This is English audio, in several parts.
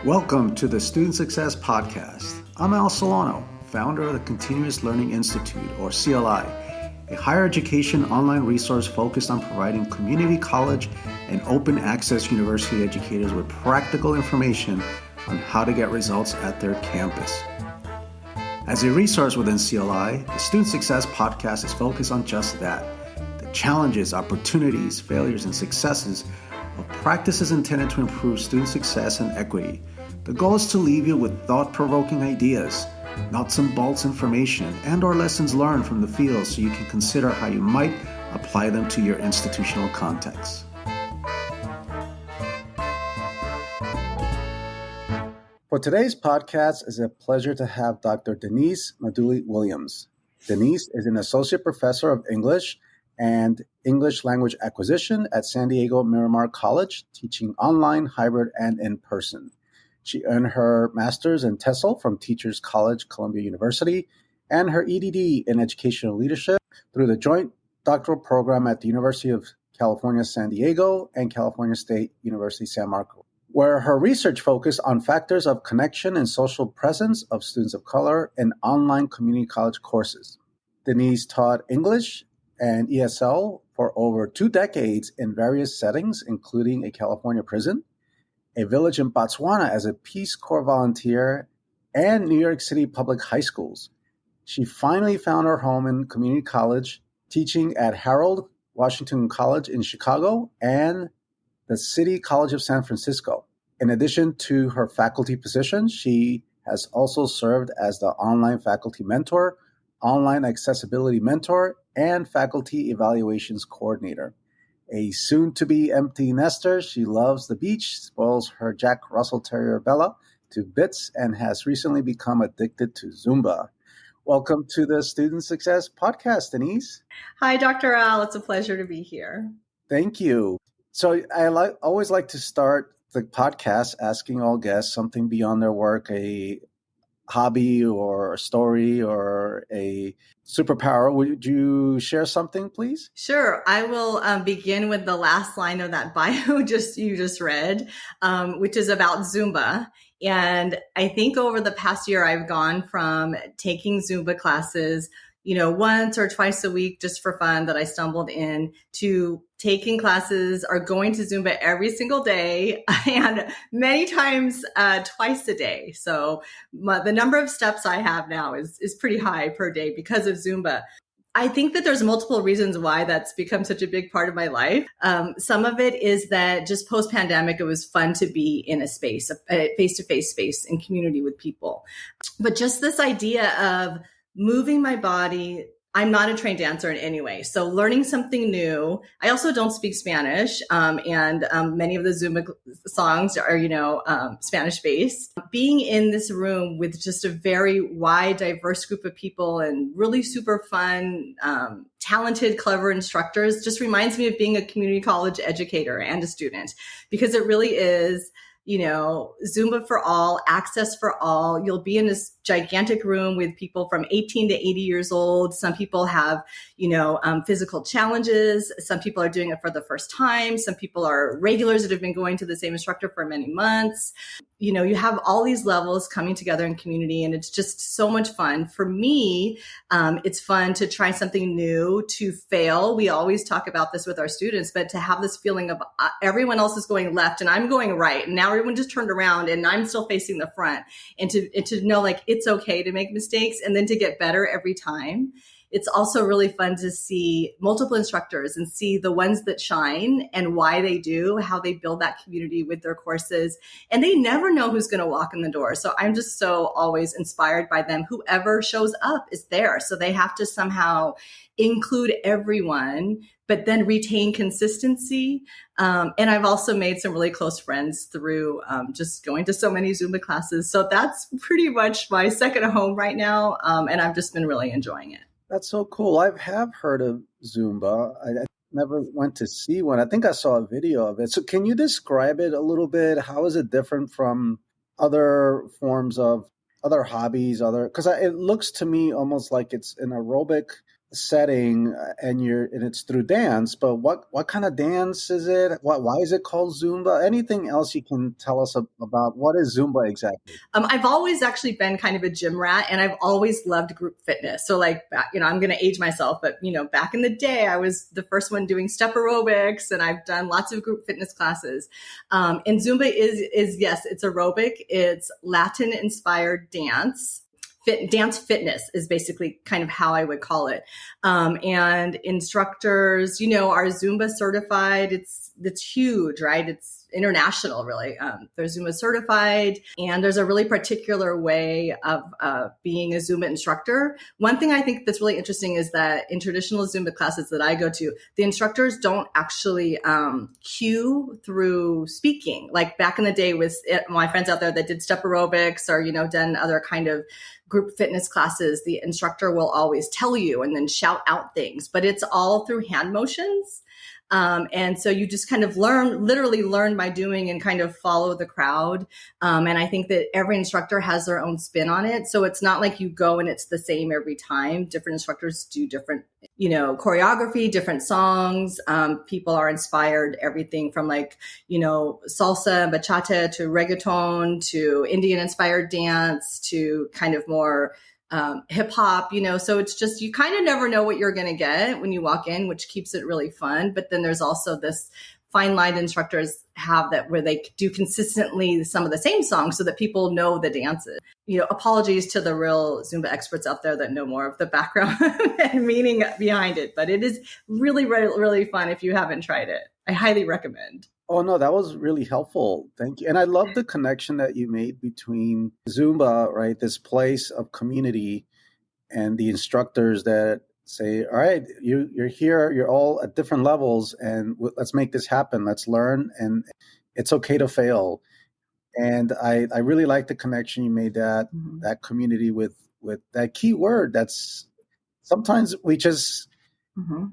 Welcome to the Student Success Podcast. I'm Al Solano, founder of the Continuous Learning Institute, or CLI, a higher education online resource focused on providing community college and open access university educators with practical information on how to get results at their campus. As a resource within CLI, the Student Success Podcast is focused on just that, the challenges, opportunities, failures, and successes of practices intended to improve student success and equity. The goal is to leave you with thought-provoking ideas, nuts and bolts information, and or lessons learned from the field so you can consider how you might apply them to your institutional context. For today's podcast, it's a pleasure to have Dr. Denise Maduli-Williams. Denise is an associate professor of English and English language acquisition at San Diego Miramar College, teaching online, hybrid, and in person. She earned her master's in TESOL from Teachers College, Columbia University, and her EDD in educational leadership through the joint doctoral program at the University of California, San Diego, and California State University, San Marcos, where her research focused on factors of connection and social presence of students of color in online community college courses. Denise taught English and ESL for over 2 decades in various settings, including a California prison, a village in Botswana as a Peace Corps volunteer, and New York City public high schools. She finally found her home in community college, teaching at Harold Washington College in Chicago and the City College of San Francisco. In addition to her faculty positions, she has also served as the online faculty mentor, online accessibility mentor, and faculty evaluations coordinator. A soon-to-be empty nester, she loves the beach, spoils her Jack Russell Terrier Bella to bits, and has recently become addicted to Zumba. Welcome to the Student Success Podcast, Denise. Hi, Dr. Al. It's a pleasure to be here. Thank you. So I always like to start the podcast asking all guests something beyond their work, a hobby or a story or a superpower. Would you share something, please? Sure. I will begin with the last line of that bio you just read, which is about Zumba. And I think over the past year, I've gone from taking Zumba classes, once or twice a week just for fun that I stumbled in, to taking classes or going to Zumba every single day and many times twice a day. So the number of steps I have now is pretty high per day because of Zumba. I think that there's multiple reasons why that's become such a big part of my life. Some of it is that just post-pandemic, it was fun to be in a space, a face-to-face space in community with people. But just this idea of moving my body. I'm not a trained dancer in any way. So learning something new. I also don't speak Spanish. And many of the Zumba songs are, Spanish based. Being in this room with just a very wide, diverse group of people and really super fun, talented, clever instructors just reminds me of being a community college educator and a student, because it really is, Zumba for all, access for all. You'll be in this gigantic room with people from 18 to 80 years old. Some people have, physical challenges. Some people are doing it for the first time. Some people are regulars that have been going to the same instructor for many months. You have all these levels coming together in community, and it's just so much fun. For me, it's fun to try something new, to fail. We always talk about this with our students, but to have this feeling of everyone else is going left and I'm going right. And now everyone just turned around and I'm still facing the front, and to know it's okay to make mistakes and then to get better every time. It's also really fun to see multiple instructors and see the ones that shine and why they do, how they build that community with their courses. And they never know who's going to walk in the door. So I'm just so always inspired by them. Whoever shows up is there. So they have to somehow include everyone, but then retain consistency. And I've also made some really close friends through just going to so many Zumba classes. So that's pretty much my second home right now. And I've just been really enjoying it. That's so cool. I have heard of Zumba. I never went to see one. I think I saw a video of it. So can you describe it a little bit? How is it different from other forms of other hobbies? Because it looks to me almost like it's an aerobic setting, and it's through dance, but what kind of dance is it? Why is it called Zumba? Anything else you can tell us about what is Zumba exactly? I've always actually been kind of a gym rat, and I've always loved group fitness. So like, I'm going to age myself, but back in the day, I was the first one doing step aerobics, and I've done lots of group fitness classes. And Zumba is yes, it's aerobic. It's Latin inspired dance. Dance fitness is basically kind of how I would call it. And instructors, are Zumba certified. It's huge, right? It's international, really. They're Zumba certified, and there's a really particular way of being a Zumba instructor. One thing I think that's really interesting is that in traditional Zumba classes that I go to, the instructors don't actually cue through speaking. Like back in the day with my friends out there that did step aerobics or, done other kind of group fitness classes, the instructor will always tell you and then shout out things, but it's all through hand motions. And so you just kind of literally learn by doing and kind of follow the crowd. And I think that every instructor has their own spin on it. So it's not like you go and it's the same every time. Different instructors do different, choreography, different songs. People are inspired, everything from salsa, bachata to reggaeton to Indian inspired dance to kind of more hip hop, so it's just, you kind of never know what you're going to get when you walk in, which keeps it really fun. But then there's also this fine line instructors have that where they do consistently some of the same songs so that people know the dances. Apologies to the real Zumba experts out there that know more of the background and meaning behind it. But it is really, really, really fun if you haven't tried it. I highly recommend. Oh, no, that was really helpful. Thank you. And I love the connection that you made between Zumba, right, this place of community, and the instructors that say, all right, you're here, you're all at different levels, and let's make this happen. Let's learn, and it's okay to fail. And I really like the connection you made, that community with that key word. That's sometimes we just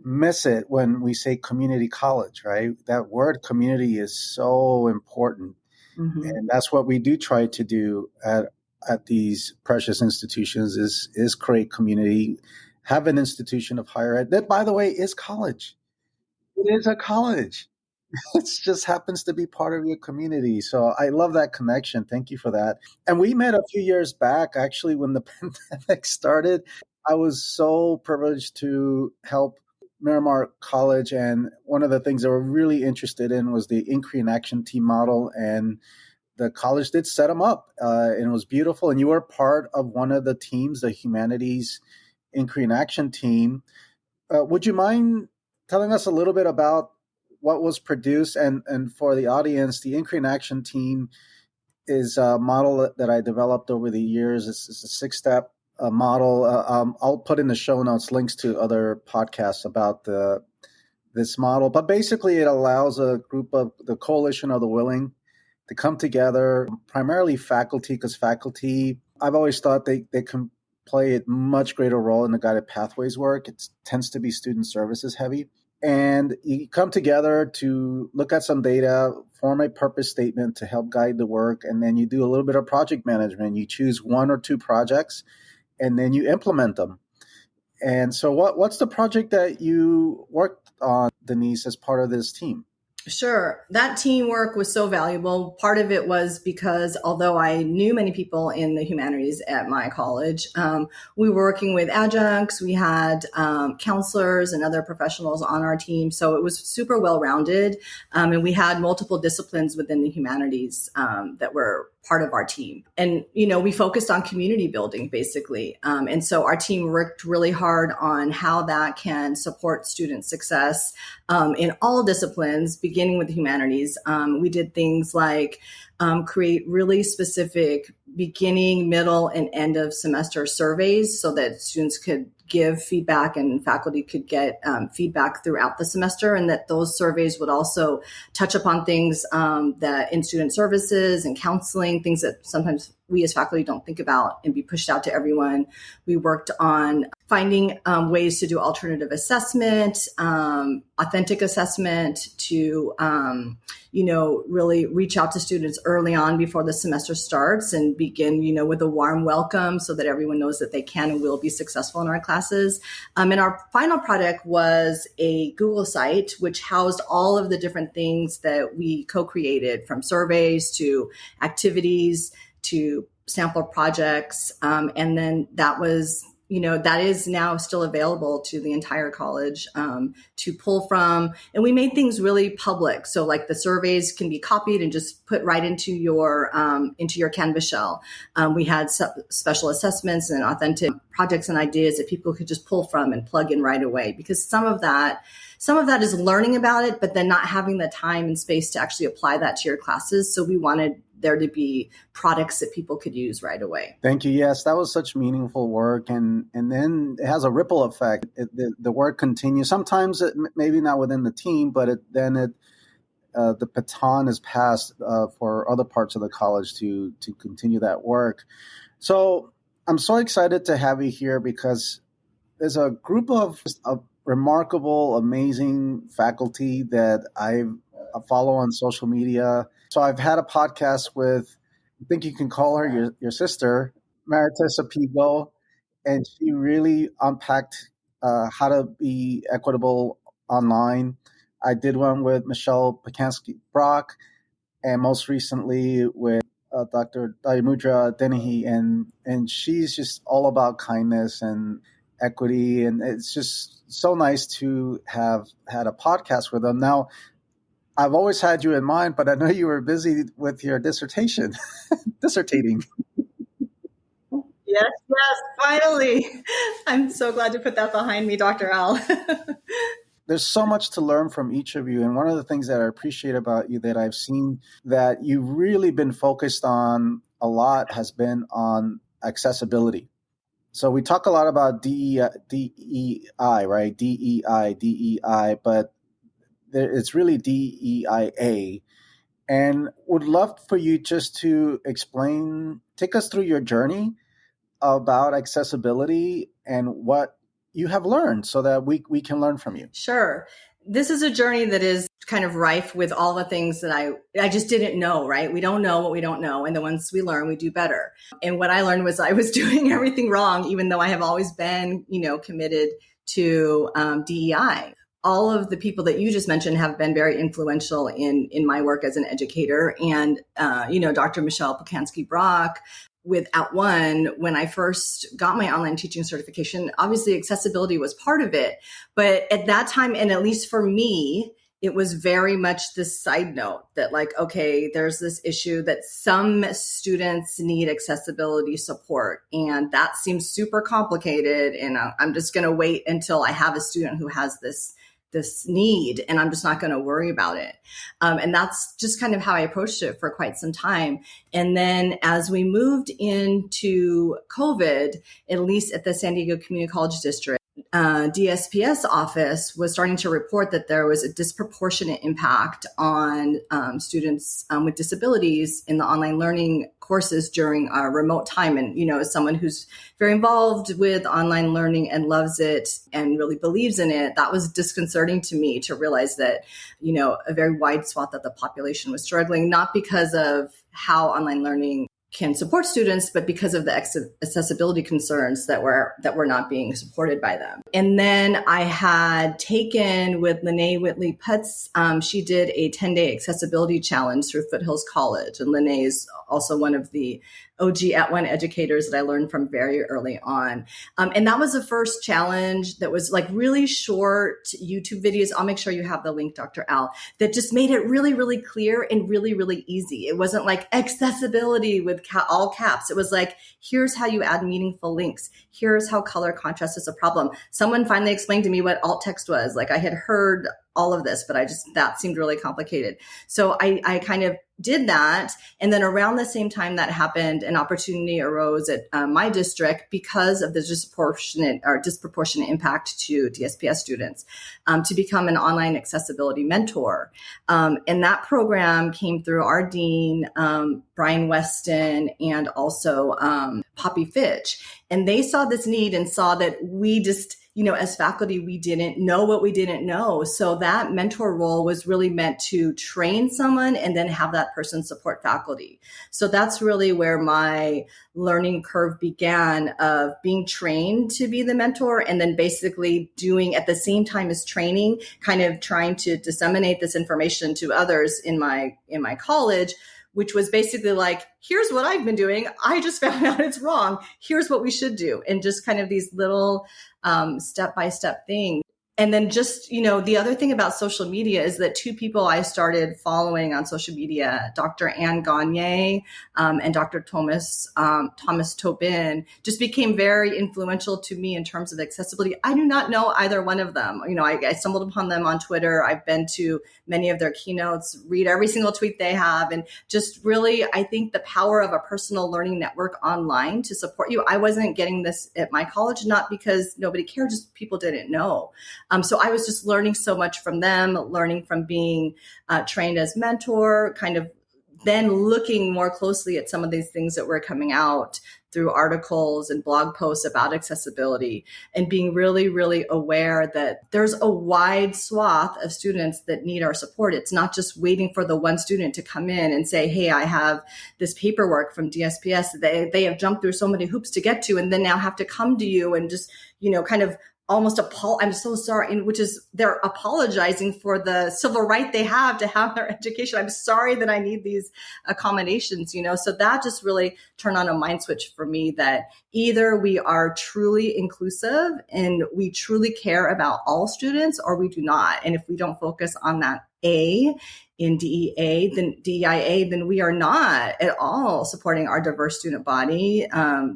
miss it when we say community college, right? That word community is so important. And that's what we do try to do at these precious institutions is create community, have an institution of higher ed that, by the way, is college. It is a college. It just happens to be part of your community. So I love that connection. Thank you for that. And we met a few years back, actually, when the pandemic started. I was so privileged to help Miramar College, and one of the things they were really interested in was the Inquiry and Action Team model, and the college did set them up, and it was beautiful. And you were part of one of the teams, the Humanities Inquiry and Action Team. Would you mind telling us a little bit about what was produced? And for the audience, the Inquiry and Action Team is a model that I developed over the years. It's a 6-step model. I'll put in the show notes links to other podcasts about this model. But basically, it allows a group of the Coalition of the Willing to come together, primarily faculty, because faculty, I've always thought they can play a much greater role in the guided pathways work. It tends to be student services heavy. And you come together to look at some data, form a purpose statement to help guide the work, and then you do a little bit of project management. You choose 1 or 2 projects, and then you implement them. And so what's the project that you worked on, Denise, as part of this team? Sure. That teamwork was so valuable. Part of it was because although I knew many people in the humanities at my college, we were working with adjuncts, we had counselors and other professionals on our team. So it was super well-rounded. And we had multiple disciplines within the humanities that were part of our team. And, we focused on community building, basically. And so our team worked really hard on how that can support student success in all disciplines, beginning with the humanities. We did things like create really specific beginning, middle, and end of semester surveys so that students could give feedback and faculty could get feedback throughout the semester, and that those surveys would also touch upon things that in student services and counseling, things that sometimes we as faculty don't think about and be pushed out to everyone. We worked on finding ways to do alternative assessment, authentic assessment to, really reach out to students early on before the semester starts and begin, with a warm welcome so that everyone knows that they can and will be successful in our classes. And our final product was a Google site, which housed all of the different things that we co-created, from surveys to activities to sample projects. And then that was, that is now still available to the entire college to pull from. And we made things really public. So like the surveys can be copied and just put right into your Canvas shell. We had special assessments and authentic projects and ideas that people could just pull from and plug in right away, because some of that is learning about it, but then not having the time and space to actually apply that to your classes. So we wanted there to be products that people could use right away. Thank you. Yes, that was such meaningful work. And then it has a ripple effect. The work continues. Sometimes maybe not within the team, but the baton is passed for other parts of the college to continue that work. So I'm so excited to have you here because there's a group of remarkable, amazing faculty that I follow on social media. So I've had a podcast with, I think you can call her your sister, Maritessa Pigo, and she really unpacked how to be equitable online. I did one with Michelle Pacansky-Brock, and most recently with Dr. Dayamudra Dennehy, and she's just all about kindness and equity, and it's just so nice to have had a podcast with them. Now, I've always had you in mind, but I know you were busy with your dissertating. Yes, finally. I'm so glad to put that behind me, Dr. Al. There's so much to learn from each of you. And one of the things that I appreciate about you that I've seen that you've really been focused on a lot has been on accessibility. So we talk a lot about DEI, right? DEI, but it's really DEIA. And would love for you just to take us through your journey about accessibility and what you have learned so that we can learn from you. Sure. This is a journey that is kind of rife with all the things that I just didn't know, right? We don't know what we don't know. And then once we learn, we do better. And what I learned was I was doing everything wrong, even though I have always been, committed to DEI. All of the people that you just mentioned have been very influential in my work as an educator. And, Dr. Michelle Pacansky-Brock with @ONE, when I first got my online teaching certification, obviously accessibility was part of it. But at that time, and at least for me, it was very much this side note that like, okay, there's this issue that some students need accessibility support. And that seems super complicated. And I'm just going to wait until I have a student who has this need, and I'm just not going to worry about it. And that's just kind of how I approached it for quite some time. And then as we moved into COVID, at least at the San Diego Community College District, DSPS office was starting to report that there was a disproportionate impact on students with disabilities in the online learning courses during a remote time. And, as someone who's very involved with online learning and loves it and really believes in it, that was disconcerting to me to realize that, a very wide swath of the population was struggling, not because of how online learning can support students, but because of the accessibility concerns that were not being supported by them. And then I had taken with Lene Whitley Putz, she did a 10-day accessibility challenge through Foothills College. And Lene is also one of the OG @ONE educators that I learned from very early on. And that was the first challenge that was like really short YouTube videos. I'll make sure you have the link, Dr. Al, that just made it really, really clear and really, really easy. It wasn't like accessibility with all caps. It was like, here's how you add meaningful links. Here's how color contrast is a problem. Someone finally explained to me what alt text was. Like I had heard all of this, but that seemed really complicated. So I kind of did that. And then around the same time that happened, an opportunity arose at my district because of the disproportionate impact to DSPS students to become an online accessibility mentor. And that program came through our dean, Brian Weston, and also Poppy Fitch. And they saw this need and saw that we just as faculty, we didn't know what we didn't know. So that mentor role was really meant to train someone and then have that person support faculty. So that's really where my learning curve began, of being trained to be the mentor and then basically doing at the same time as training, kind of trying to disseminate this information to others in my college, which was basically like, here's what I've been doing. I just found out it's wrong. Here's what we should do. And just kind of these little step-by-step things. And then just, the other thing about social media is that two people I started following on social media, Dr. Anne Gagne and Dr. Thomas Tobin, just became very influential to me in terms of accessibility. I do not know either one of them. I stumbled upon them on Twitter. I've been to many of their keynotes, read every single tweet they have, and just really, I think the power of a personal learning network online to support you. I wasn't getting this at my college, not because nobody cared, just people didn't know. So I was just learning so much from them, learning from being trained as mentor, kind of then looking more closely at some of these things that were coming out through articles and blog posts about accessibility, and being really, really aware that there's a wide swath of students that need our support. It's not just waiting for the one student to come in and say, hey, I have this paperwork from DSPS that they have jumped through so many hoops to get to, and then now have to come to you and just, kind of almost I'm so sorry, which is they're apologizing for the civil right they have to have their education. I'm sorry that I need these accommodations, So that just really turned on a mind switch for me, that either we are truly inclusive and we truly care about all students, or we do not. And if we don't focus on that A in DEIA, then we are not at all supporting our diverse student body.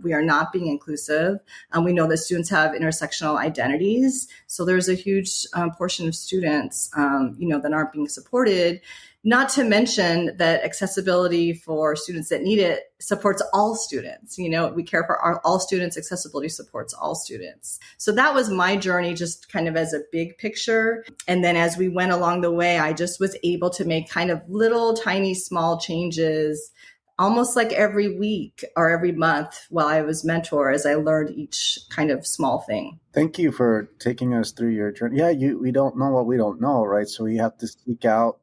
We are not being inclusive. We know that students have intersectional identities. So there's a huge portion of students, that aren't being supported. Not to mention that accessibility for students that need it supports all students. We care for all students. Accessibility supports all students. So that was my journey, just kind of as a big picture. And then as we went along the way, I just was able to make kind of little tiny small changes, almost like every week or every month while I was mentor, as I learned each kind of small thing. Thank you for taking us through your journey. Yeah, we don't know what we don't know, right? So we have to seek out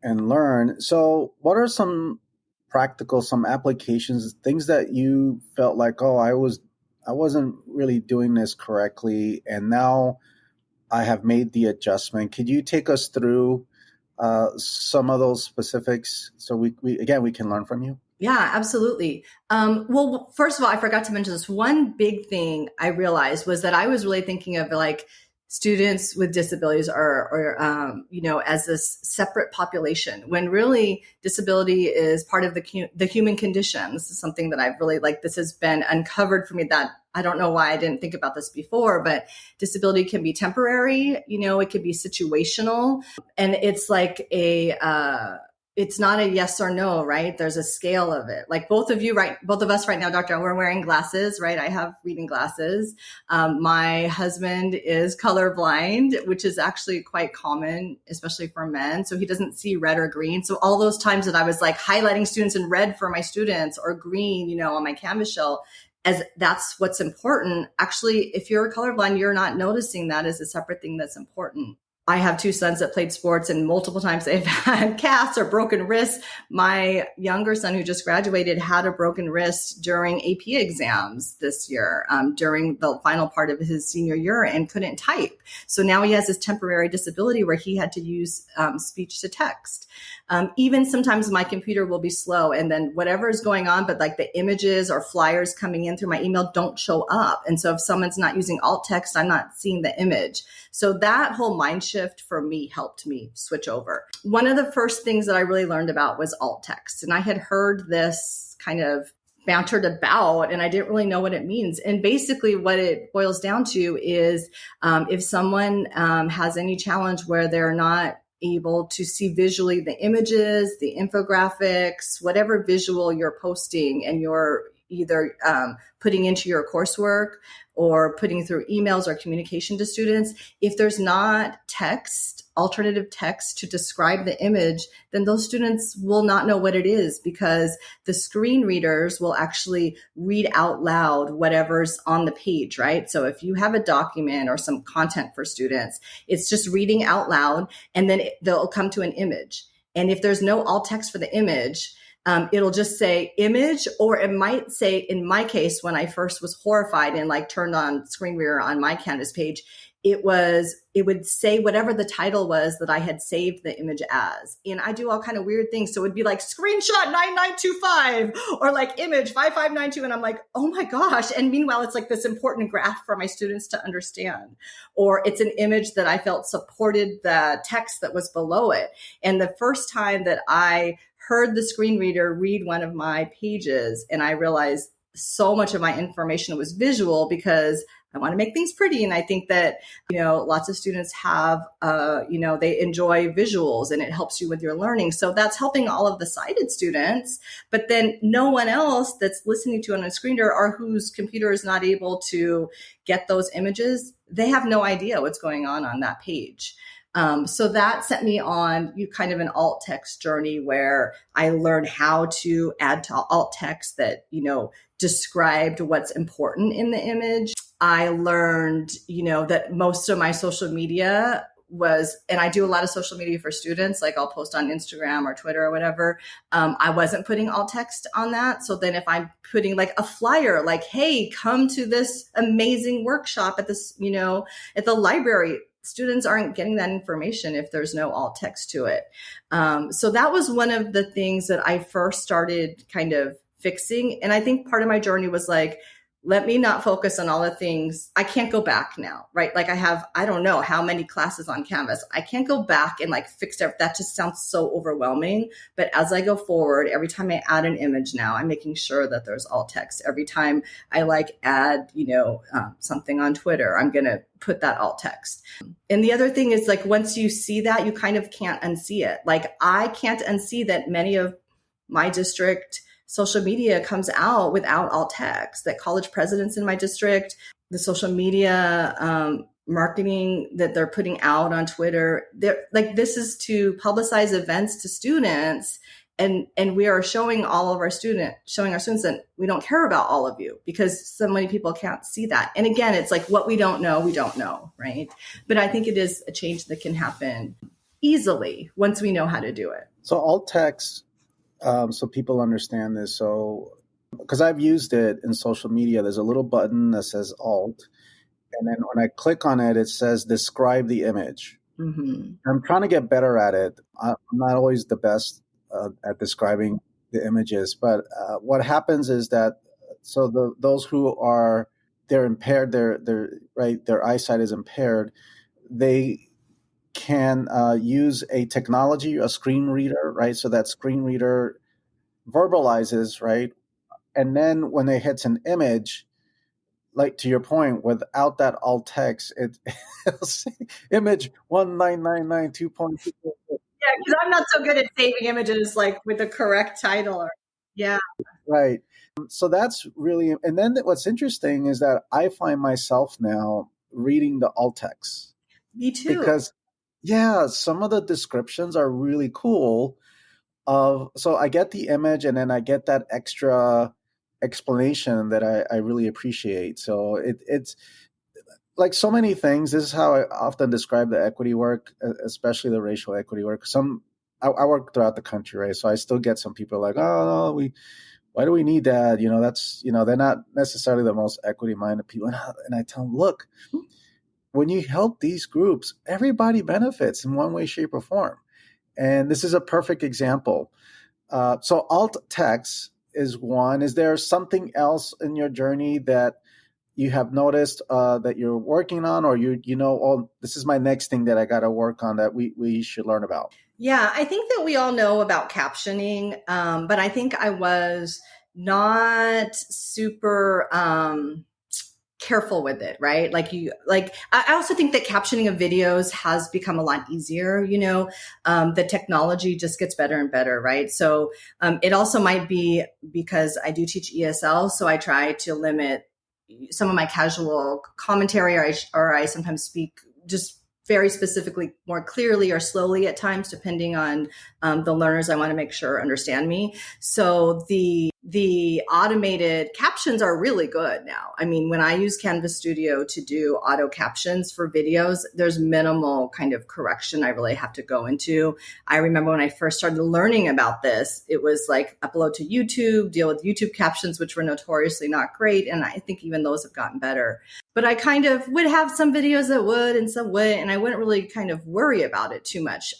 and learn. So what are some applications, things that you felt like, oh, I wasn't really doing this correctly, and now I have made the adjustment? Could you take us through some of those specifics so we can learn from you? Yeah, absolutely. Well, first of all, I forgot to mention this. One big thing I realized was that I was really thinking of like students with disabilities or as this separate population, when really disability is part of the human condition. This is something that I've really this has been uncovered for me, that I don't know why I didn't think about this before, but disability can be temporary, it could be situational, and it's like it's not a yes or no, right? There's a scale of it. Like both of us right now, Doctor, we're wearing glasses, right? I have reading glasses. My husband is colorblind, which is actually quite common, especially for men. So he doesn't see red or green. So all those times that I was like highlighting students in red for my students, or green, on my Canvas shell, as that's what's important. Actually, if you're colorblind, you're not noticing that as a separate thing that's important. I have two sons that played sports, and multiple times they've had casts or broken wrists. My younger son, who just graduated, had a broken wrist during AP exams this year, during the final part of his senior year, and couldn't type. So now he has this temporary disability where he had to use speech to text. Even sometimes my computer will be slow, and then whatever is going on, but like the images or flyers coming in through my email don't show up. And so if someone's not using alt text, I'm not seeing the image. So that whole mind shift for me helped me switch over. One of the first things that I really learned about was alt text. And I had heard this kind of bantered about, and I didn't really know what it means. And basically what it boils down to is if someone has any challenge where they're not able to see visually the images, the infographics, whatever visual you're posting, and you're either putting into your coursework or putting through emails or communication to students, if there's not alternative text to describe the image, then those students will not know what it is, because the screen readers will actually read out loud whatever's on the page, right? So if you have a document or some content for students, it's just reading out loud, and then they'll come to an image. And if there's no alt text for the image, it'll just say image, or it might say, in my case, when I first was horrified and like turned on screen reader on my Canvas page, it would say whatever the title was that I had saved the image as. And I do all kind of weird things. So it would be like screenshot 9925 or like image 5592. And I'm like, oh my gosh. And meanwhile, it's like this important graph for my students to understand. Or it's an image that I felt supported the text that was below it. And the first time that I heard the screen reader read one of my pages, and I realized so much of my information was visual, because I want to make things pretty. And I think that, lots of students have, they enjoy visuals, and it helps you with your learning. So that's helping all of the sighted students. But then no one else that's listening to it on a screen reader, or whose computer is not able to get those images, they have no idea what's going on that page. So that set me on kind of an alt text journey, where I learned how to add to alt text that, described what's important in the image. I learned, that most of my social media and I do a lot of social media for students, like I'll post on Instagram or Twitter or whatever. I wasn't putting alt text on that. So then if I'm putting like a flyer, like, hey, come to this amazing workshop at this, at the library, students aren't getting that information if there's no alt text to it. So that was one of the things that I first started kind of fixing. And I think part of my journey was like, let me not focus on all the things. I can't go back now, right? Like I don't know how many classes on Canvas. I can't go back and like fix it. That just sounds so overwhelming. But as I go forward, every time I add an image now, I'm making sure that there's alt text. Every time I add, something on Twitter, I'm going to put that alt text. And the other thing is, like, once you see that, you kind of can't unsee it. Like, I can't unsee that many of my district social media comes out without alt text, that college presidents in my district, the social media marketing that they're putting out on Twitter, they're like, this is to publicize events to students. And we are showing our students that we don't care about all of you, because so many people can't see that. And again, it's like, what we don't know, right? But I think it is a change that can happen easily once we know how to do it. So alt text, so people understand this. So, because I've used it in social media, there's a little button that says alt. And then when I click on it, it says describe the image. Mm-hmm. I'm trying to get better at it. I'm not always the best at describing the images, but what happens is that, so those who they're impaired, their eyesight is impaired, they can use a technology, a screen reader, right? So that screen reader verbalizes, right? And then when it hits an image, like to your point, without that alt text, it'll say image 19992.2. Yeah, because I'm not so good at saving images like with the correct title. Yeah. Right. So that's really, and then what's interesting is that I find myself now reading the alt text. Me too. Because, some of the descriptions are really cool. So I get the image, and then I get that extra explanation that I really appreciate. So it's like so many things. This is how I often describe the equity work, especially the racial equity work. I work throughout the country, right? So I still get some people like, oh, no, why do we need that? They're not necessarily the most equity-minded people. And I tell them, look, when you help these groups, everybody benefits in one way, shape, or form. And this is a perfect example. So alt text is one. Is there something else in your journey that you have noticed that you're working on, or this is my next thing that I got to work on that we should learn about? Yeah, I think that we all know about captioning, but I think I was not super careful with it, right? I also think that captioning of videos has become a lot easier. The technology just gets better and better, right? So it also might be because I do teach ESL, so I try to limit some of my casual commentary, or I sometimes speak just very specifically, more clearly or slowly at times, depending on the learners I want to make sure understand me. So the automated captions are really good now. I mean, when I use Canvas Studio to do auto captions for videos, there's minimal kind of correction I really have to go into. I remember when I first started learning about this, it was like upload to YouTube, deal with YouTube captions, which were notoriously not great. And I think even those have gotten better. But I kind of would have some videos that would and some wouldn't, and I wouldn't really kind of worry about it too much.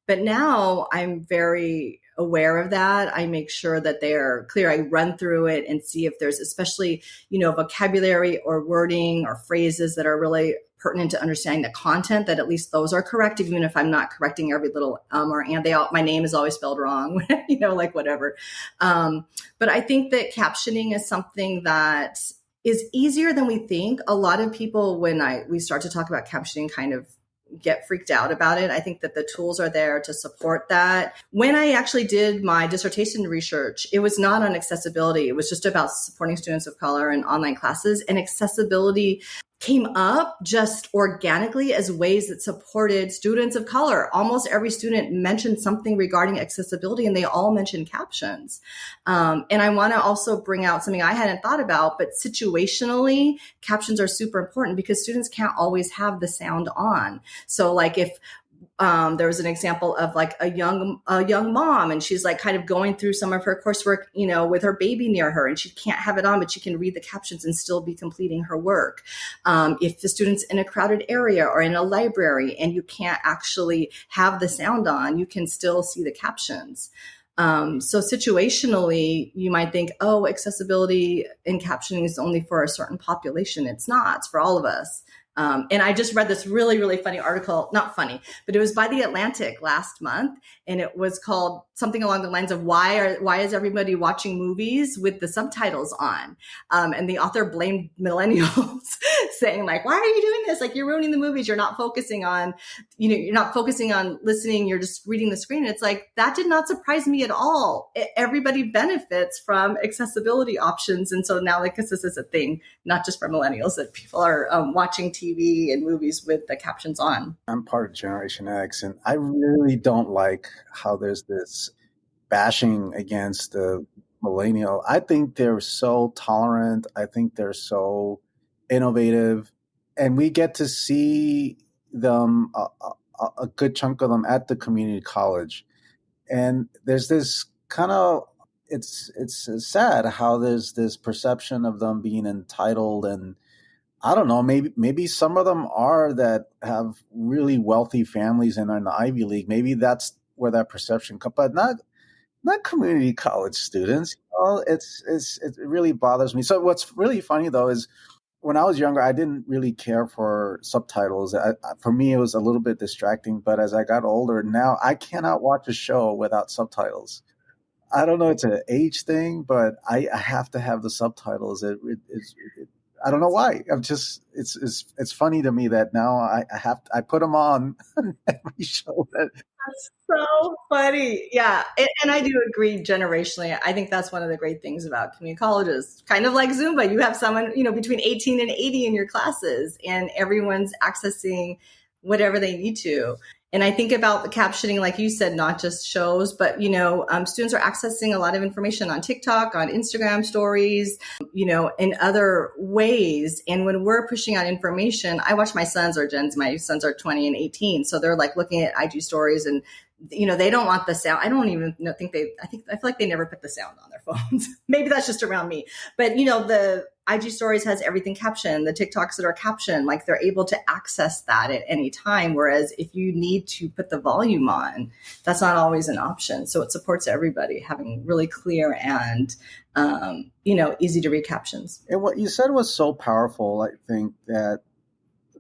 But now I'm very aware of that. I make sure that they are clear. I run through it and see if there's especially, vocabulary or wording or phrases that are really pertinent to understanding the content, that at least those are correct, even if I'm not correcting every little or and. My name is always spelled wrong, like whatever. But I think that captioning is something that is easier than we think. A lot of people, when we start to talk about captioning, kind of get freaked out about it. I think that the tools are there to support that. When I actually did my dissertation research, it was not on accessibility. It was just about supporting students of color in online classes, and accessibility came up just organically as ways that supported students of color. Almost every student mentioned something regarding accessibility, and they all mentioned captions. And I want to also bring out something I hadn't thought about, but situationally, captions are super important because students can't always have the sound on. So like if there was an example of like a young mom, and she's like kind of going through some of her coursework, with her baby near her, and she can't have it on, but she can read the captions and still be completing her work. If the student's in a crowded area or in a library and you can't actually have the sound on, you can still see the captions. So situationally, you might think, accessibility in captioning is only for a certain population. It's not. It's for all of us. And I just read this really, really funny article, not funny, but it was by The Atlantic last month. And it was called something along the lines of why is everybody watching movies with the subtitles on? And the author blamed millennials saying like, why are you doing this? Like, you're ruining the movies. You're not focusing on, you're not focusing on listening. You're just reading the screen. And it's like, that did not surprise me at all. Everybody benefits from accessibility options. And so now, like, this is a thing, not just for millennials, that people are watching TV and movies with the captions on. I'm part of Generation X, and I really don't like how there's this bashing against the millennial. I think they're so tolerant. I think they're so innovative, and we get to see them, a good chunk of them, at the community college. And there's this kind of, it's sad how there's this perception of them being entitled, and I don't know, maybe some of them are that have really wealthy families and are in the Ivy League. Maybe that's where that perception comes, but not community college students. It really bothers me. So what's really funny though is when I was younger, I didn't really care for subtitles. For me, it was a little bit distracting. But as I got older, now I cannot watch a show without subtitles. I don't know, it's an age thing, but I have to have the subtitles. I don't know why. It's funny to me that now I put them on every show. That's so funny. Yeah. And I do agree generationally. I think that's one of the great things about community colleges. Kind of like Zumba. You have someone, between 18 and 80 in your classes, and everyone's accessing whatever they need to. And I think about the captioning, like you said, not just shows, but, students are accessing a lot of information on TikTok, on Instagram stories, in other ways. And when we're pushing out information, I watch my sons my sons are 20 and 18. So they're like looking at IG stories, and they don't want the sound. I don't even think I feel like they never put the sound on their phones. Maybe that's just around me. But, the IG stories has everything captioned. The TikToks that are captioned, like, they're able to access that at any time. Whereas if you need to put the volume on, that's not always an option. So it supports everybody having really clear and, easy to read captions. And what you said was so powerful. I think that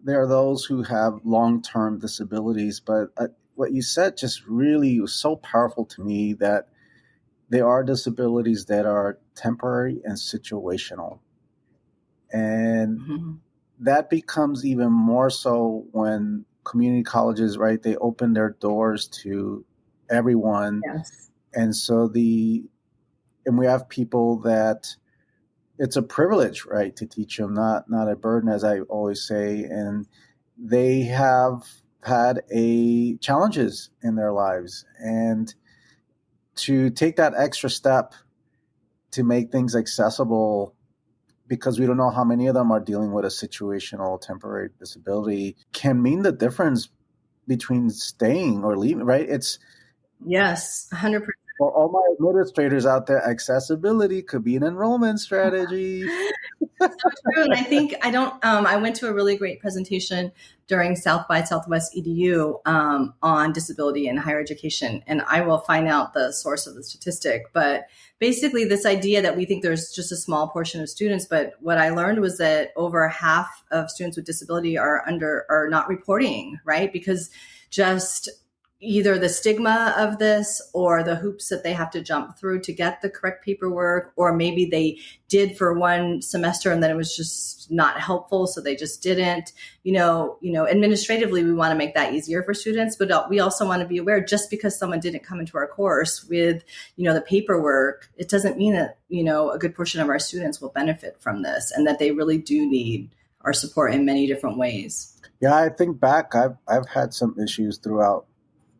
there are those who have long-term disabilities, but what you said just really was so powerful to me, that there are disabilities that are temporary and situational. And Mhm. that becomes even more so when community colleges, right, they open their doors to everyone. Yes. And so and we have people that it's a privilege, right, to teach them, not a burden, as I always say. And they have had a challenges in their lives, and to take that extra step to make things accessible, because we don't know how many of them are dealing with a situational temporary disability, can mean the difference between staying or leaving, right? It's Yes, 100%. for all my administrators out there, accessibility could be an enrollment strategy. True. And I think I went to a really great presentation during South by Southwest EDU on disability in higher education. And I will find out the source of the statistic. But basically, this idea that we think there's just a small portion of students. But what I learned was that over half of students with disability are not reporting, right? Because just either the stigma of this or the hoops that they have to jump through to get the correct paperwork, or maybe they did for one semester and then it was just not helpful, so they just didn't. Administratively, we want to make that easier for students, but we also want to be aware, just because someone didn't come into our course with the paperwork, it doesn't mean that a good portion of our students will benefit from this, and that they really do need our support in many different ways. Yeah, I think back, I've had some issues throughout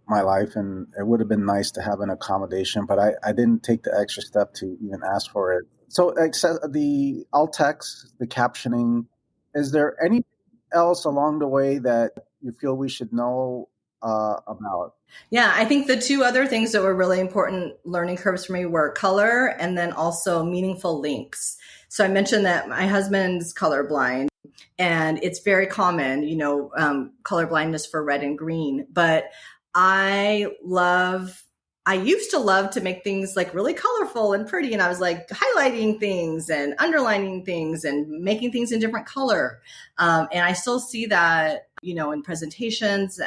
my life, and it would have been nice to have an accommodation, but I didn't take the extra step to even ask for it. So the alt text, the captioning, is there anything else along the way that you feel we should know about? Yeah, I think the two other things that were really important learning curves for me were color and then also meaningful links. So I mentioned that my husband's colorblind, and it's very common, color blindness for red and green. But I used to love to make things like really colorful and pretty. And I was like highlighting things and underlining things and making things in different color. And I still see that, in presentations,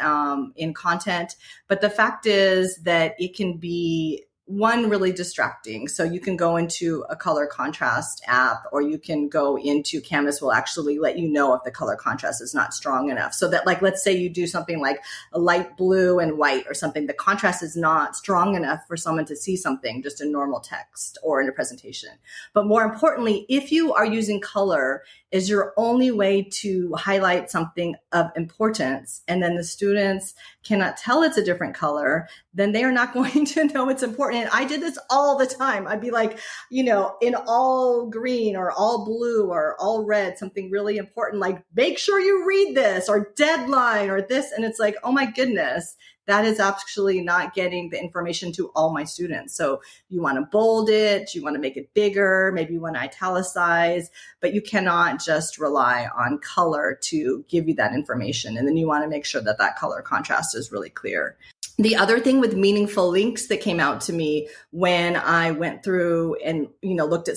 in content. But the fact is that it can be really distracting. So you can go into a color contrast app, or you can go into Canvas will actually let you know if the color contrast is not strong enough. So that, like, let's say you do something like a light blue and white or something, the contrast is not strong enough for someone to see something just in normal text or in a presentation. But more importantly, if you are using color as your only way to highlight something of importance, and then the students cannot tell it's a different color, then they are not going to know it's important. And I did this all the time. I'd be like, in all green or all blue or all red, something really important, like make sure you read this, or deadline, or this. And it's like, oh my goodness, that is actually not getting the information to all my students. So you want to bold it, you want to make it bigger, maybe you want to italicize, but you cannot just rely on color to give you that information. And then you want to make sure that that color contrast is really clear. The other thing with meaningful links that came out to me when I went through and, looked at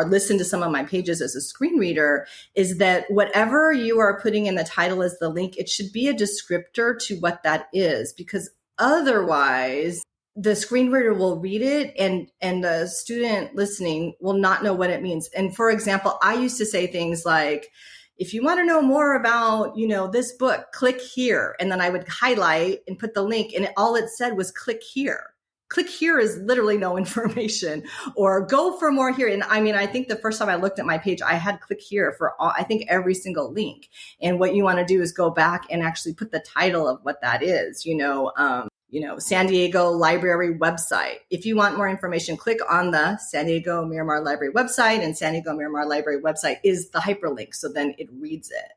listened to some of my pages as a screen reader, is that whatever you are putting in the title as the link, it should be a descriptor to what that is, because otherwise the screen reader will read it and the student listening will not know what it means. And for example, I used to say things like, if you want to know more about, this book, click here. And then I would highlight and put the link, and all it said was click here. Click here is literally no information, or go for more here. And I mean, I think the first time I looked at my page, I had click here for every single link. And what you want to do is go back and actually put the title of what that is, San Diego Library website. If you want more information, click on the San Diego Miramar Library website, and San Diego Miramar Library website is the hyperlink. So then it reads it.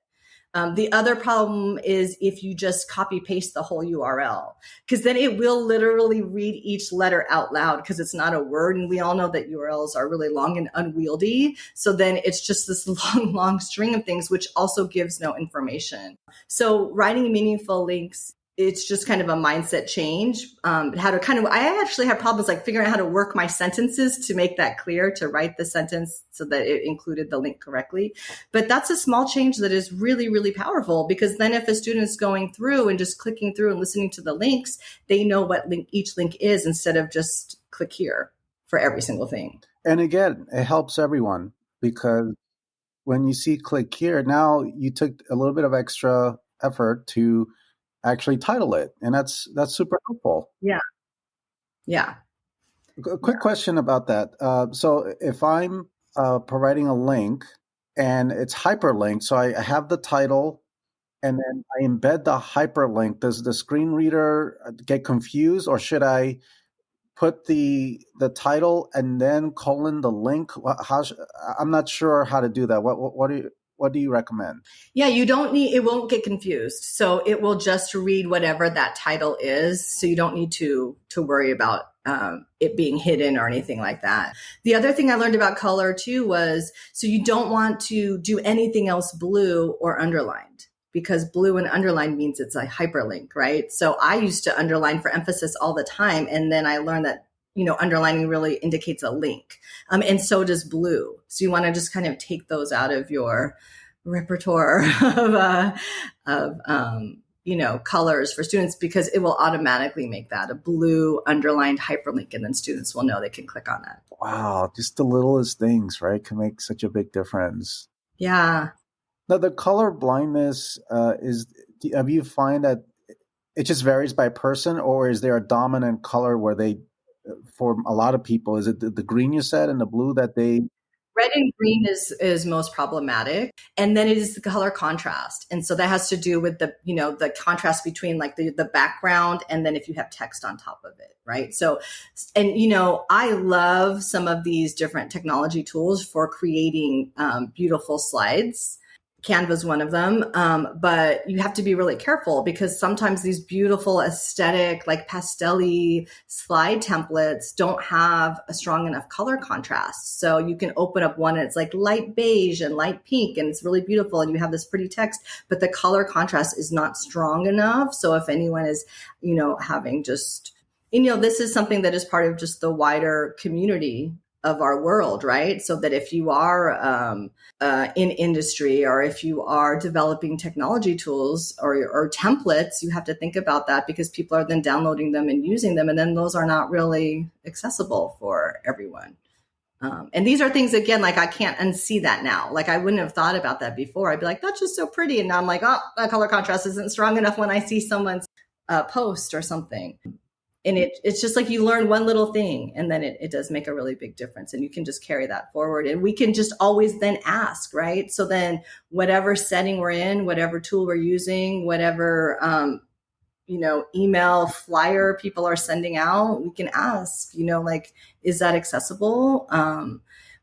The other problem is if you just copy paste the whole URL, because then it will literally read each letter out loud, because it's not a word. And we all know that URLs are really long and unwieldy. So then it's just this long string of things, which also gives no information. So writing meaningful links, it's just kind of a mindset change. I actually have problems like figuring out how to work my sentences to make that clear, to write the sentence so that it included the link correctly. But that's a small change that is really, really powerful, because then if a student is going through and just clicking through and listening to the links, they know what each link is, instead of just click here for every single thing. And again, it helps everyone, because when you see click here, now you took a little bit of extra effort to actually title it, and that's super helpful. Yeah. Yeah. A quick question about that. So if I'm providing a link and it's hyperlinked, so I have the title and then I embed the hyperlink, does the screen reader get confused, or should I put the title and then colon the link? I'm not sure how to do that. What do you recommend? Yeah, you don't need, it won't get confused. So it will just read whatever that title is. So you don't need to worry about it being hidden or anything like that. The other thing I learned about color too was, so you don't want to do anything else blue or underlined, because blue and underlined means it's a hyperlink, right? So I used to underline for emphasis all the time. And then I learned that, underlining really indicates a link. And so does blue. So you want to just kind of take those out of your repertoire of colors for students, because it will automatically make that a blue underlined hyperlink, and then students will know they can click on that. Wow, just the littlest things, right, can make such a big difference. Yeah. Now, the color blindness have you find that it just varies by person, or is there a dominant color where for a lot of people, is it the green you said and the blue that they... Red and green is most problematic. And then it is the color contrast. And so that has to do with the contrast between like the background and then if you have text on top of it, right? So, and I love some of these different technology tools for creating beautiful slides. Canva's one of them. But you have to be really careful, because sometimes these beautiful aesthetic, like pastel-y slide templates don't have a strong enough color contrast. So you can open up one and it's like light beige and light pink, and it's really beautiful. And you have this pretty text, but the color contrast is not strong enough. So if anyone is, having just, this is something that is part of just the wider community of our world, right? So that if you are in industry, or if you are developing technology tools or templates, you have to think about that, because people are then downloading them and using them, and then those are not really accessible for everyone. And these are things, again, like I can't unsee that now. Like I wouldn't have thought about that before. I'd be like, that's just so pretty. And now I'm like, oh, that color contrast isn't strong enough when I see someone's post or something. And it's just like you learn one little thing, and then it does make a really big difference, and you can just carry that forward. And we can just always then ask, right? So then whatever setting we're in, whatever tool we're using, whatever, email flyer people are sending out, we can ask, is that accessible?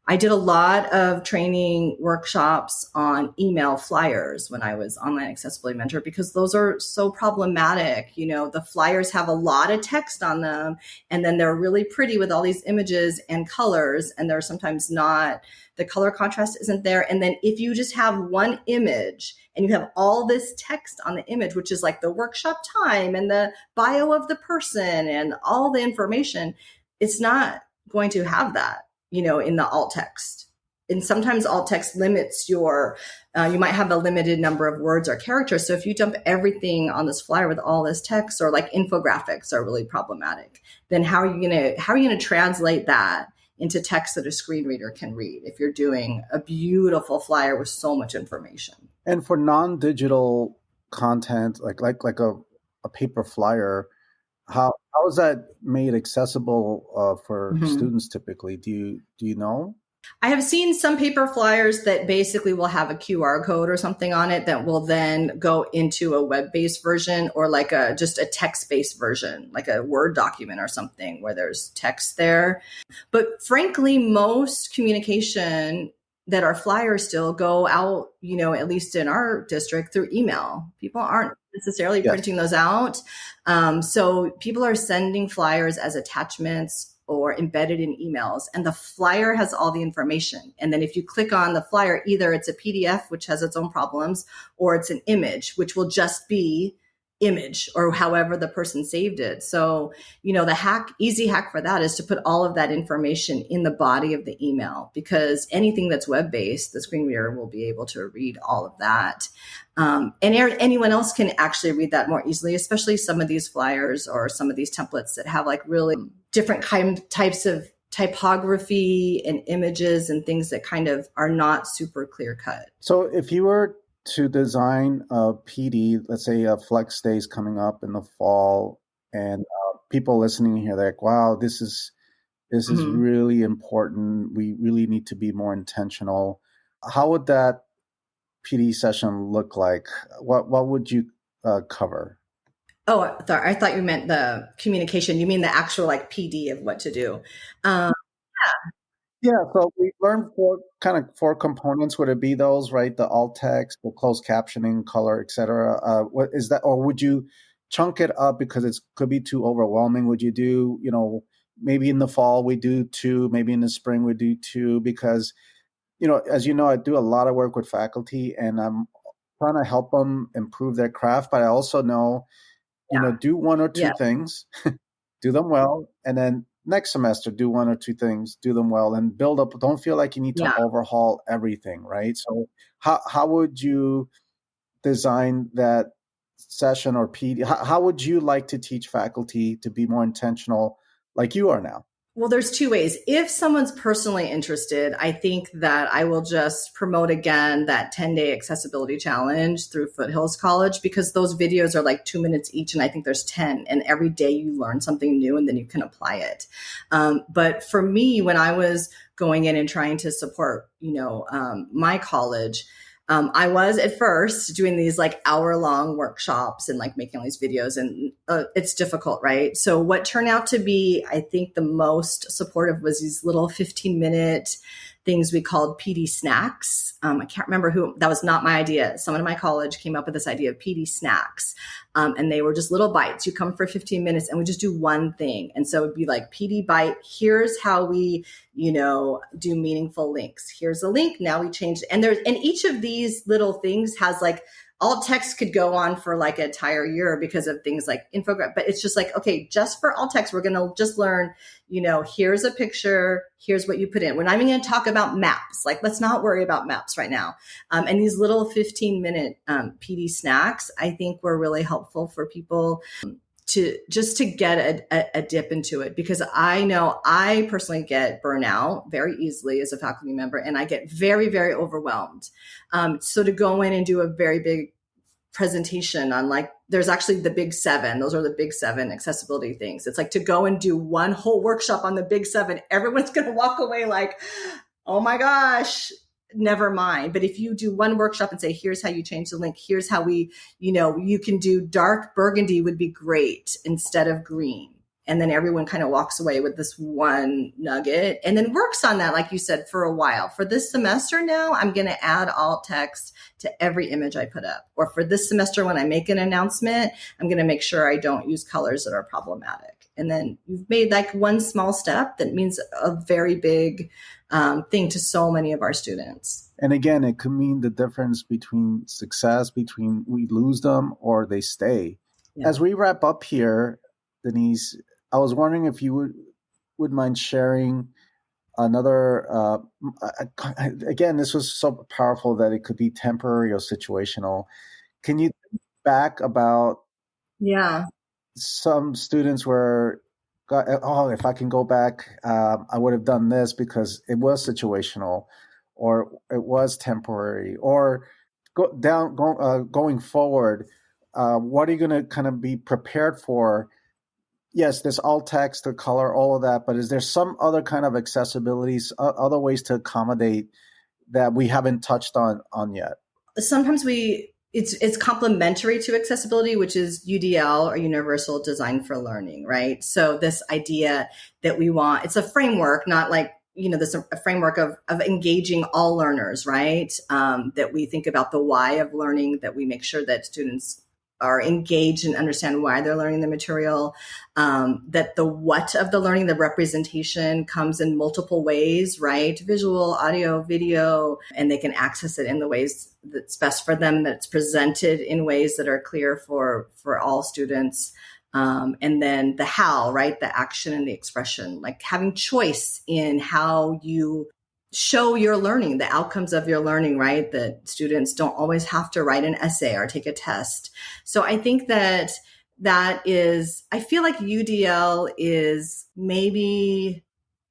I did a lot of training workshops on email flyers when I was online accessibility mentor, because those are so problematic. The flyers have a lot of text on them, and then they're really pretty with all these images and colors, and they're sometimes not, the color contrast isn't there. And then if you just have one image and you have all this text on the image, which is like the workshop time and the bio of the person and all the information, it's not going to have that, in the alt text. And sometimes alt text limits you might have a limited number of words or characters. So if you dump everything on this flyer with all this text, or like infographics are really problematic, then how are you going to translate that into text that a screen reader can read if you're doing a beautiful flyer with so much information? And for non-digital content, like a paper flyer, how is that made accessible for students typically? Do you know? I have seen some paper flyers that basically will have a QR code or something on it that will then go into a web-based version, or like just a text-based version, like a Word document or something where there's text there. But frankly, most communication that our flyers still go out, at least in our district, through email. People aren't necessarily printing those out. So people are sending flyers as attachments or embedded in emails, and the flyer has all the information. And then if you click on the flyer, either it's a PDF, which has its own problems, or it's an image, which will just be image, or however the person saved it. So, the easy hack for that is to put all of that information in the body of the email, because anything that's web-based, the screen reader will be able to read all of that. And anyone else can actually read that more easily, especially some of these flyers or some of these templates that have like really different types of typography and images and things that kind of are not super clear cut. So if you were to design a PD, let's say a flex day is coming up in the fall, and people listening here, they're like, wow, this is really important. We really need to be more intentional. How would that PD session look like? What would you cover? Oh, I thought you meant the communication. You mean the actual like PD of what to do. Yeah, so we learned four components. Would it be those, right? The alt text, the closed captioning, color, etc. What is that, or would you chunk it up because it could be too overwhelming? Would you do, maybe in the fall we do two, maybe in the spring we do two, because as you know, I do a lot of work with faculty, and I'm trying to help them improve their craft. But I also know, do one or two things, do them well, and then next semester do one or two things, do them well, and build up. Don't feel like you need to overhaul everything, right? So how would you design that session or PD? How would you like to teach faculty to be more intentional like you are now? Well, there's two ways. If someone's personally interested, I think that I will just promote again that 10-day accessibility challenge through Foothills College, because those videos are like 2 minutes each, and I think there's 10, and every day you learn something new and then you can apply it. But for me, when I was going in and trying to support, my college, I was at first doing these like hour-long workshops and like making all these videos, and it's difficult, right? So what turned out to be, I think, the most supportive was these little 15-minute things we called PD snacks. I can't remember who, that was not my idea. Someone in my college came up with this idea of PD snacks. And they were just little bites. You come for 15 minutes and we just do one thing. And so it'd be like PD bite. Here's how we, do meaningful links. Here's a link. Now we change it. And each of these little things has like, alt text could go on for like an entire year because of things like infographic, but it's just like, okay, just for alt text, we're going to just learn, here's a picture, here's what you put in. We're not even going to talk about maps. Like, let's not worry about maps right now. And these little 15-minute PD snacks, I think were really helpful for people to get a dip into it, because I know I personally get burnout very easily as a faculty member, and I get very, very overwhelmed. So to go in and do a very big presentation on like, there's actually the big 7. Those are the big 7 accessibility things. It's like to go and do one whole workshop on the big 7. Everyone's going to walk away like, oh my gosh, never mind. But if you do one workshop and say, here's how you change the link, here's how we, you can do dark burgundy would be great instead of green. And then everyone kind of walks away with this one nugget and then works on that, like you said, for a while. For this semester now, I'm going to add alt text to every image I put up. Or for this semester, when I make an announcement, I'm going to make sure I don't use colors that are problematic. And then you've made like one small step that means a very big thing to so many of our students. And again, it could mean the difference between success, between we lose them or they stay. Yeah. As we wrap up here, Denise, I was wondering if you would mind sharing another, again, this was so powerful that it could be temporary or situational. Can you think back about some students where, if I can go back, I would have done this because it was situational or it was temporary, or going forward, what are you going to kind of be prepared for? Yes, there's alt text, the color, all of that, but is there some other kind of accessibilities, other ways to accommodate that we haven't touched on yet? Sometimes it's complementary to accessibility, which is UDL, or Universal Design for Learning, right? So this idea that we want, it's a framework, not like, there's a framework of engaging all learners, right? That we think about the why of learning, that we make sure that students are engaged and understand why they're learning the material, that the what of the learning, the representation comes in multiple ways, right? Visual, audio, video, and they can access it in the ways that's best for them, that it's presented in ways that are clear for all students. And then the how, right? The action and the expression, like having choice in how you show your learning, the outcomes of your learning, right? That students don't always have to write an essay or take a test. So I think that is, I feel like UDL is maybe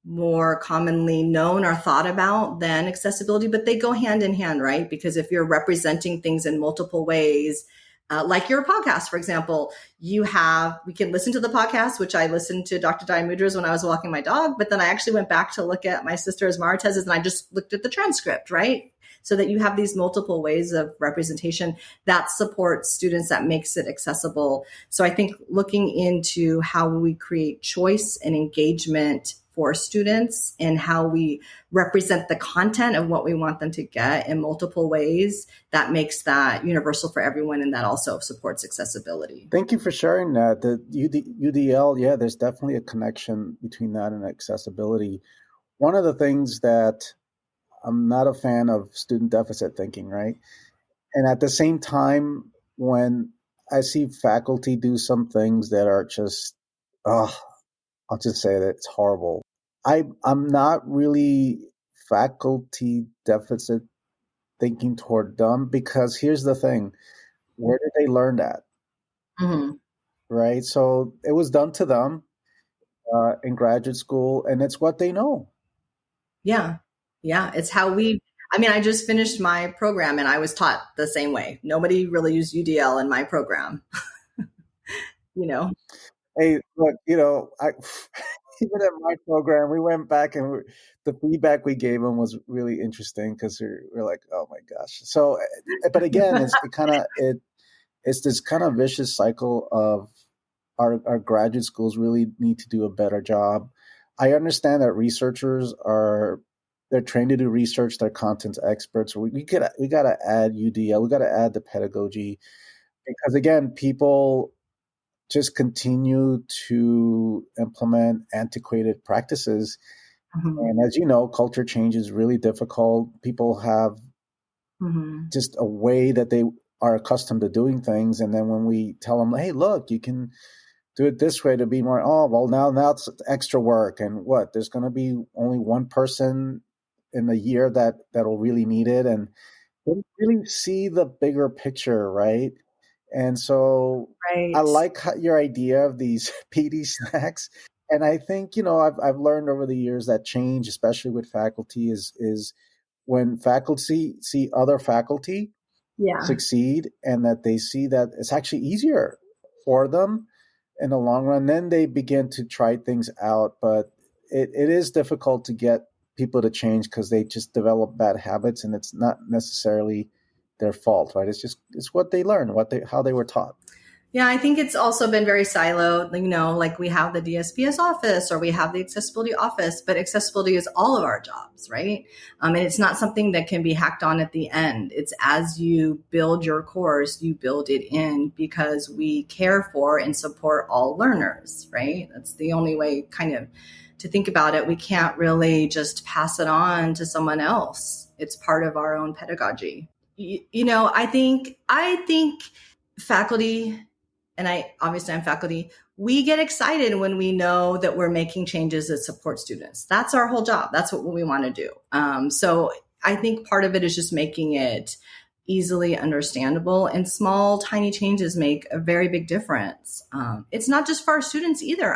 more commonly known or thought about than accessibility, but they go hand in hand, right? Because if you're representing things in multiple ways, like your podcast, for example, we can listen to the podcast, which I listened to Dr. Diamudra's when I was walking my dog, but then I actually went back to look at my sister's Maritez's and I just looked at the transcript, right? So that you have these multiple ways of representation that supports students, that makes it accessible. So I think looking into how we create choice and engagement for students and how we represent the content of what we want them to get in multiple ways, that makes that universal for everyone, and that also supports accessibility. Thank you for sharing that. The UDL, yeah, there's definitely a connection between that and accessibility. One of the things that I'm not a fan of student deficit thinking, right? And at the same time, when I see faculty do some things that are just, I'll just say that it's horrible. I'm not really faculty deficit thinking toward them, because here's the thing. Where did they learn that? Mm-hmm. Right? So it was done to them in graduate school, and it's what they know. Yeah. Yeah. It's how I just finished my program and I was taught the same way. Nobody really used UDL in my program. Hey, look, even at my program, we went back and the feedback we gave them was really interesting, because we're like, oh my gosh. So, but again, it's this kind of vicious cycle of our graduate schools really need to do a better job. I understand that they're trained to do research, they're content experts. We got to add UDL, we got to add the pedagogy, because again, people just continue to implement antiquated practices. Mm-hmm. And as you know, culture change is really difficult. People have just a way that they are accustomed to doing things. And then when we tell them, hey, look, you can do it this way to be more, now it's extra work. And there's going to be only one person in the year that'll really need it. And they don't really see the bigger picture, right? And so I like your idea of these PD snacks. And I think, I've learned over the years that change, especially with faculty, is when faculty see other faculty succeed, and that they see that it's actually easier for them in the long run, then they begin to try things out. But it is difficult to get people to change, because they just develop bad habits, and it's not necessarily their fault, right? It's what they learn, how they were taught. Yeah, I think it's also been very siloed. Like we have the DSPS office or we have the accessibility office, but accessibility is all of our jobs, right? And it's not something that can be hacked on at the end. It's as you build your course, you build it in, because we care for and support all learners, right? That's the only way kind of to think about it. We can't really just pass it on to someone else. It's part of our own pedagogy. I think faculty, and I'm faculty, we get excited when we know that we're making changes that support students. That's our whole job. That's what we want to do. So I think part of it is just making it easily understandable, and small, tiny changes make a very big difference. It's not just for our students either.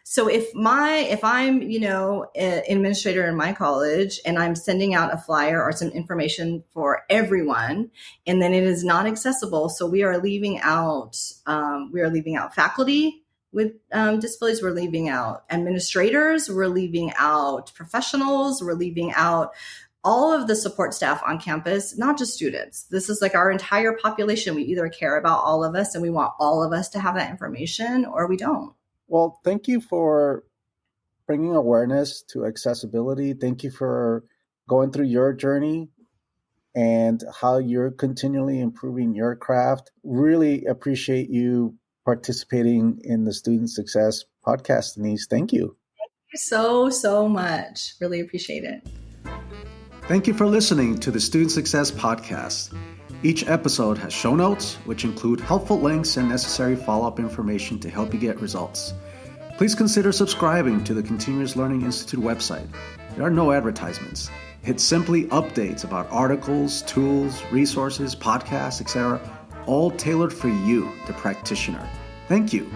So if I'm, an administrator in my college and I'm sending out a flyer or some information for everyone, and then it is not accessible, so we are leaving out faculty with disabilities, we're leaving out administrators, we're leaving out professionals, we're leaving out all of the support staff on campus, not just students. This is like our entire population. We either care about all of us and we want all of us to have that information, or we don't. Well, thank you for bringing awareness to accessibility. Thank you for going through your journey and how you're continually improving your craft. Really appreciate you participating in the Student Success podcast, Denise. Thank you. Thank you so much. Really appreciate it. Thank you for listening to the Student Success Podcast. Each episode has show notes, which include helpful links and necessary follow-up information to help you get results. Please consider subscribing to the Continuous Learning Institute website. There are no advertisements. It's simply updates about articles, tools, resources, podcasts, etc., all tailored for you, the practitioner. Thank you.